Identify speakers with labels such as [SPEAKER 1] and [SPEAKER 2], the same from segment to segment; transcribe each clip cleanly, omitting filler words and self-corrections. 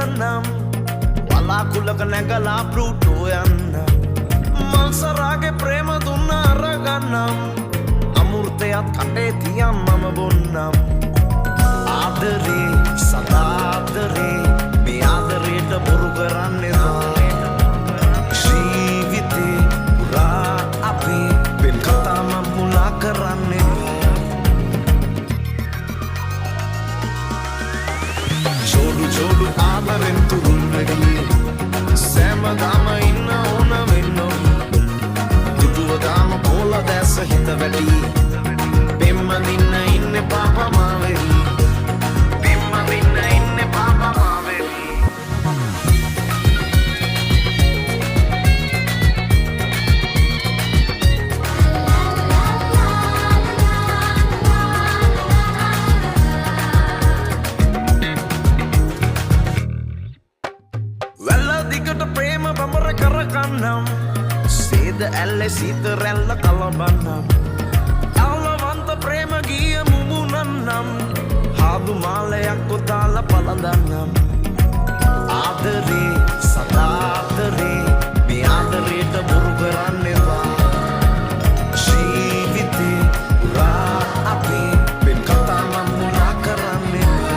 [SPEAKER 1] ගන්නම් වලාකුලක නැගලා ප්ලූටෝ යන්නම් මල්සරාගේ ප්‍රේම දුන්න අරගන්නම් අමෘතයත් කටේ තියම් මම බොන්නම් ආදරේ සදාදරේ මේ ආදරේට බොරු කරන්නේ ජීවිතේ පුරා අපේ පෙම් කතා මම මුලා කරන්නේ ජෝඩු ආදරෙන් තුරුල් වෙගී සෑමදාම ඉන්න ඕන වෙන්නෝ දුටුවදාම පෝල දැස හිත වැඩි පෙම්මදින්න ඉන්න පාපා මාවෙරි පෙම්මදින්න ඉන්න පාපා මාවෙරි සේද ඇල්ලෙ සීත රැල්ල කලබන්නම් අවලවන්ත ප්‍රේම ගිය මුමුණන්නම් හාදු මාලයක් කොතාල පලඳන්නම් ආදරේ සදාදරේ මේ ආදරේට බොරු කරන්නවා ජීවිතේ පුරා අපේ පෙම් කතා මම මුලා කරන්නවා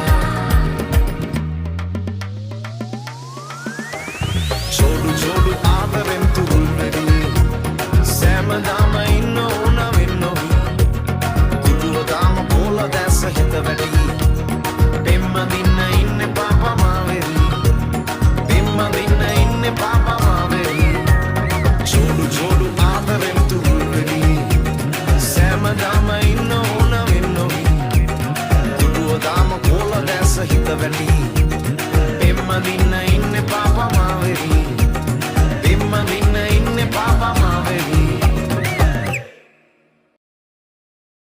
[SPEAKER 1] ජෝඩු ආදරෙන් තුරුල් වෙගී සෑමදාම ඉන්න ඕන වෙන්නෝ දුටුවදාම පෝල දැස හිත වැඩි පෙම්මදින්න ඉන්න පාපා මාවෙරි පෙම්මදින්න ඉන්න පාපා මාවෙරි ජෝඩු ආදරෙන් තුරුල් වෙගී සෑමදාම ඉන්න ඕන වෙන්නෝ දුටුවදාම පෝල දැස හිත වැඩි පෙම්මදින්න ඉන්න පාපා